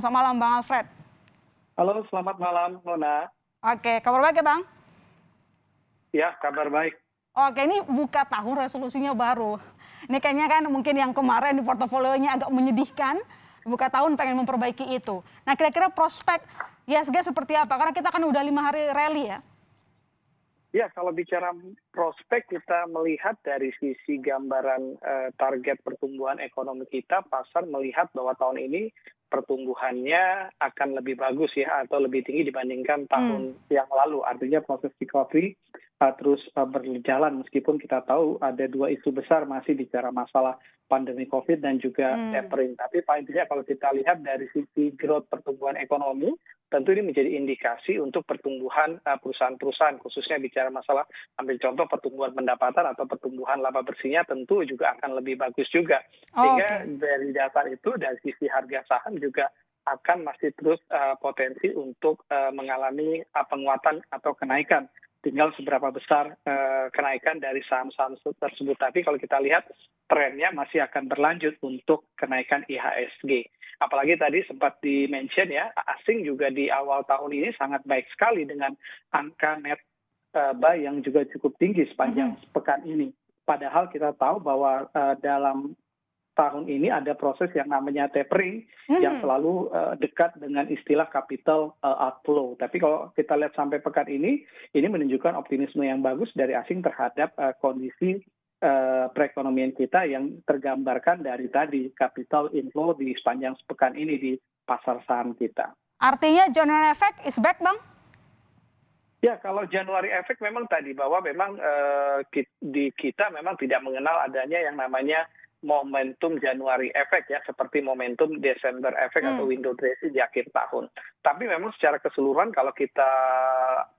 Selamat malam Bang Alfred. Halo, selamat malam, Nona. Oke, kabar baik ya Bang? Ya, kabar baik. Oke, ini buka tahun resolusinya baru. Ini kayaknya kan mungkin yang kemarin di portofolionya agak menyedihkan. Buka tahun pengen memperbaiki itu. Nah, kira-kira prospek IHSG seperti apa? Karena kita kan udah 5 hari rally ya. Ya, kalau bicara prospek, kita melihat dari sisi gambaran target pertumbuhan ekonomi kita, pasar melihat bahwa tahun ini pertumbuhannya akan lebih bagus ya, atau lebih tinggi dibandingkan tahun yang lalu. Artinya proses recovery terus berjalan, meskipun kita tahu ada dua isu besar masih bicara masalah pandemi COVID dan juga tapering. Tapi paling tidak kalau kita lihat dari sisi growth pertumbuhan ekonomi, tentu ini menjadi indikasi untuk pertumbuhan perusahaan-perusahaan, khususnya bicara masalah, ambil contoh pertumbuhan pendapatan atau pertumbuhan laba bersihnya tentu juga akan lebih bagus juga. Sehingga dari data itu, dari sisi harga saham juga akan masih terus potensi untuk mengalami penguatan atau kenaikan. Tinggal seberapa besar kenaikan dari saham-saham tersebut. Tapi kalau kita lihat trennya masih akan berlanjut untuk kenaikan IHSG. Apalagi tadi sempat di-mention ya, asing juga di awal tahun ini sangat baik sekali dengan angka net buy yang juga cukup tinggi sepanjang pekan ini. Padahal kita tahu bahwa dalam tahun ini ada proses yang namanya tapering yang selalu dekat dengan istilah capital outflow. Tapi kalau kita lihat sampai pekan ini menunjukkan optimisme yang bagus dari asing terhadap kondisi perekonomian kita yang tergambarkan dari tadi capital inflow di sepanjang sepekan ini di pasar saham kita. Artinya January effect is back, Bang? Ya, kalau January effect memang tadi bahwa memang di kita memang tidak mengenal adanya yang namanya momentum January effect ya, seperti momentum December effect atau window dressing di akhir tahun. Tapi memang secara keseluruhan kalau kita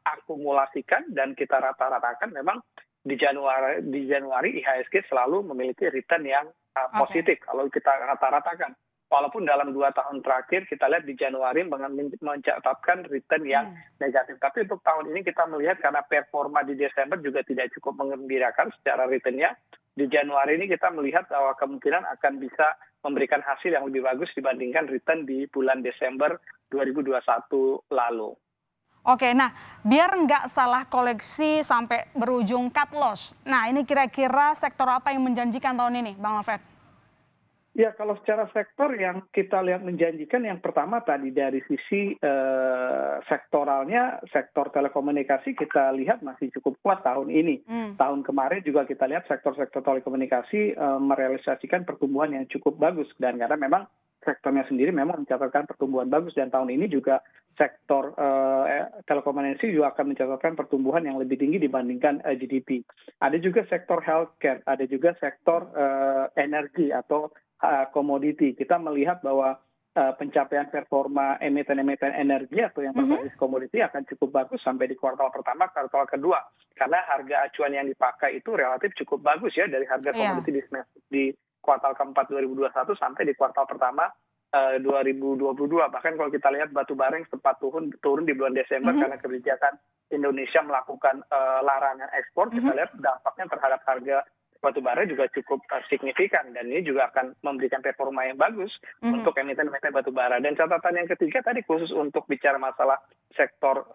akumulasikan dan kita rata-ratakan memang di Januari IHSG selalu memiliki return yang positif kalau kita rata-ratakan. Walaupun dalam 2 tahun terakhir kita lihat di Januari mencatatkan return yang negatif. Tapi untuk tahun ini kita melihat karena performa di Desember juga tidak cukup mengembirakan secara returnnya. Di Januari ini kita melihat bahwa kemungkinan akan bisa memberikan hasil yang lebih bagus dibandingkan return di bulan Desember 2021 lalu. Oke, nah biar nggak salah koleksi sampai berujung cut loss. Nah ini kira-kira sektor apa yang menjanjikan tahun ini, Bang Alfred? Ya, kalau secara sektor yang kita lihat menjanjikan, yang pertama tadi dari sisi sektoralnya, sektor telekomunikasi kita lihat masih cukup kuat tahun ini. Tahun kemarin juga kita lihat sektor-sektor telekomunikasi merealisasikan pertumbuhan yang cukup bagus. Dan karena memang sektornya sendiri memang mencatatkan pertumbuhan bagus, dan tahun ini juga sektor telekomunikasi juga akan mencatatkan pertumbuhan yang lebih tinggi dibandingkan GDP. Ada juga sektor healthcare, ada juga sektor energi atau komoditi. Kita melihat bahwa pencapaian performa emiten-emiten energi atau yang berbasis komoditi akan cukup bagus sampai di kuartal pertama, kuartal kedua. Karena harga acuan yang dipakai itu relatif cukup bagus ya, dari harga komoditi di kuartal keempat 2021 sampai di kuartal pertama 2022. Bahkan kalau kita lihat batu bara yang sempat turun di bulan Desember karena kebijakan Indonesia melakukan larangan ekspor, kita lihat dampaknya terhadap harga batu bara juga cukup signifikan, dan ini juga akan memberikan performa yang bagus untuk emiten-emiten batu bara. Dan catatan yang ketiga tadi khusus untuk bicara masalah sektor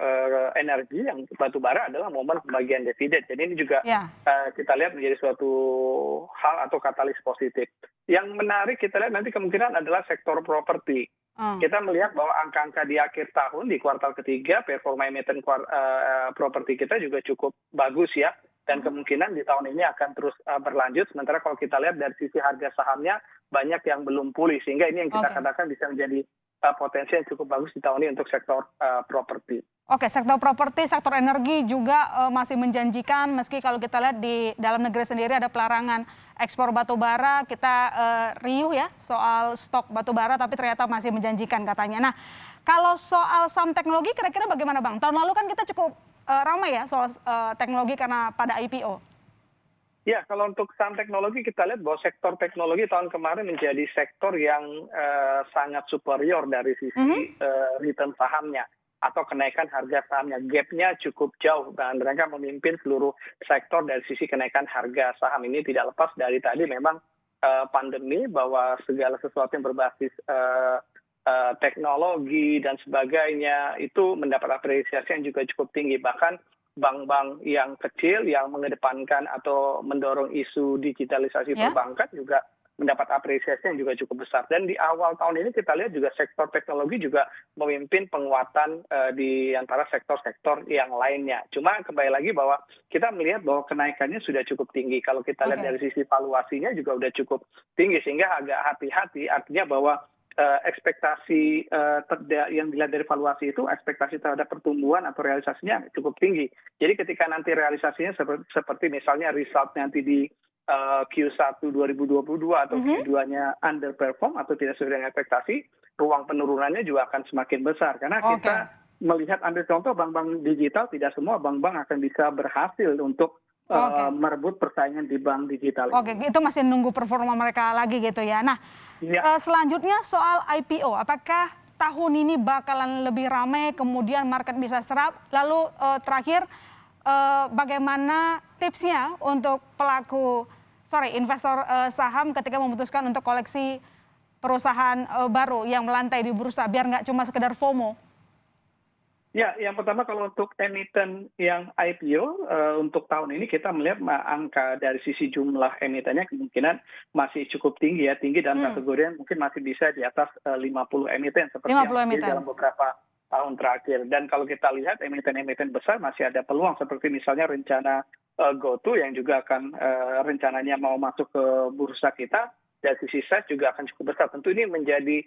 energi yang batu bara adalah momen pembagian dividen. Jadi ini juga kita lihat menjadi suatu hal atau katalis positif. Yang menarik kita lihat nanti kemungkinan adalah sektor properti. Kita melihat bahwa angka-angka di akhir tahun di kuartal ketiga performa emiten properti kita juga cukup bagus ya. Dan kemungkinan di tahun ini akan terus berlanjut. Sementara kalau kita lihat dari sisi harga sahamnya banyak yang belum pulih. Sehingga ini yang kita katakan bisa menjadi potensi yang cukup bagus di tahun ini untuk sektor properti. Oke, sektor properti, sektor energi juga masih menjanjikan. Meski kalau kita lihat di dalam negeri sendiri ada pelarangan ekspor batu bara. Kita riuh ya soal stok batu bara, tapi ternyata masih menjanjikan katanya. Nah, kalau soal saham teknologi kira-kira bagaimana Bang? Tahun lalu kan kita cukup ramai ya soal teknologi karena pada IPO. Ya, kalau untuk saham teknologi kita lihat bahwa sektor teknologi tahun kemarin menjadi sektor yang sangat superior dari sisi return sahamnya atau kenaikan harga sahamnya. Gap-nya cukup jauh dan mereka memimpin seluruh sektor dari sisi kenaikan harga saham. Ini tidak lepas dari tadi memang pandemi, bahwa segala sesuatu yang berbasis teknologi dan sebagainya itu mendapat apresiasi yang juga cukup tinggi. Bahkan bank-bank yang kecil yang mengedepankan atau mendorong isu digitalisasi Ya, perbankan juga mendapat apresiasi yang juga cukup besar. Dan di awal tahun ini kita lihat juga sektor teknologi juga memimpin penguatan di antara sektor-sektor yang lainnya. Cuma kembali lagi bahwa kita melihat bahwa kenaikannya sudah cukup tinggi. Kalau kita lihat oke, dari sisi valuasinya juga sudah cukup tinggi, sehingga agak hati-hati. Artinya bahwa ekspektasi yang dilihat dari valuasi itu ekspektasi terhadap pertumbuhan atau realisasinya cukup tinggi. Jadi ketika nanti realisasinya seperti misalnya result nanti di Q1 2022 atau Q2-nya underperform atau tidak sesuai dengan ekspektasi, ruang penurunannya juga akan semakin besar. Karena oke. kita melihat, ambil contoh bank-bank digital, tidak semua bank-bank akan bisa berhasil untuk Oke. merebut persaingan di bank digital Oke, ini. itu masih nunggu performa mereka lagi gitu ya. Nah, Ya. selanjutnya soal IPO, apakah tahun ini bakalan lebih ramai, kemudian market bisa serap? Lalu terakhir, bagaimana tipsnya untuk investor saham ketika memutuskan untuk koleksi perusahaan baru yang melantai di bursa, biar nggak cuma sekedar FOMO? Ya, yang pertama kalau untuk emiten yang IPO untuk tahun ini kita melihat angka dari sisi jumlah emitennya kemungkinan masih cukup tinggi ya, tinggi dalam kategori yang mungkin masih bisa di atas 50 emiten seperti yang 50 terjadi emiten. dalam beberapa tahun terakhir. Dan kalau kita lihat emiten-emiten besar masih ada peluang seperti misalnya rencana GoTo yang juga akan rencananya mau masuk ke bursa kita, dari sisi size juga akan cukup besar. Tentu ini menjadi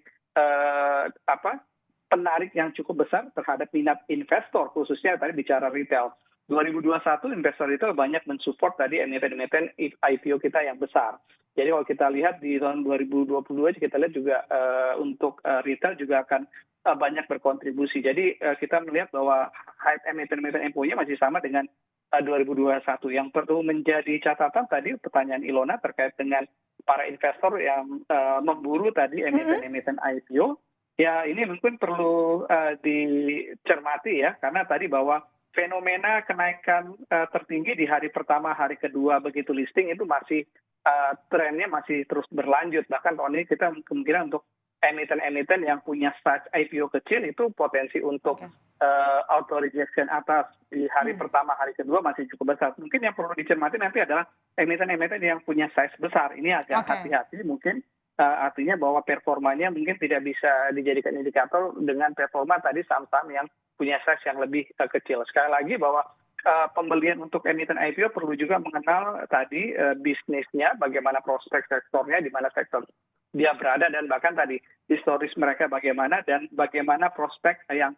penarik yang cukup besar terhadap minat investor, khususnya tadi bicara retail. 2021 investor retail banyak mensupport tadi emiten-emiten IPO kita yang besar. Jadi kalau kita lihat di tahun 2022 kita lihat juga untuk retail juga akan banyak berkontribusi. Jadi kita melihat bahwa hype emiten-emiten IPO-nya masih sama dengan 2021. Yang perlu menjadi catatan tadi pertanyaan Ilona terkait dengan para investor yang memburu tadi emiten-emiten IPO. Ya, ini mungkin perlu dicermati ya, karena tadi bahwa fenomena kenaikan tertinggi di hari pertama, hari kedua begitu listing itu masih trennya masih terus berlanjut. Bahkan tahun ini kita kemungkinan untuk emiten-emiten yang punya size IPO kecil itu potensi untuk auto rejection atas di hari pertama, hari kedua masih cukup besar. Mungkin yang perlu dicermati nanti adalah emiten-emiten yang punya size besar. Ini agak hati-hati mungkin. Artinya bahwa performanya mungkin tidak bisa dijadikan indikator dengan performa tadi saham-saham yang punya size yang lebih kecil. Sekali lagi bahwa pembelian untuk emiten IPO perlu juga mengenal tadi bisnisnya, bagaimana prospek sektornya, di mana sektor dia berada, dan bahkan tadi historis mereka bagaimana dan bagaimana prospek yang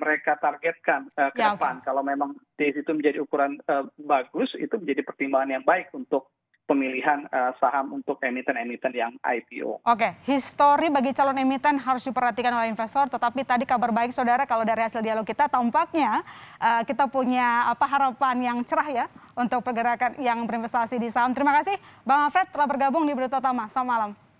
mereka targetkan ke depan. Kalau memang di situ menjadi ukuran bagus, itu menjadi pertimbangan yang baik untuk pemilihan saham untuk emiten-emiten yang IPO. Oke, histori bagi calon emiten harus diperhatikan oleh investor, tetapi tadi kabar baik saudara kalau dari hasil dialog kita tampaknya kita punya harapan yang cerah ya untuk pergerakan yang berinvestasi di saham. Terima kasih Bang Alfred telah bergabung di Berita Utama. Selamat malam.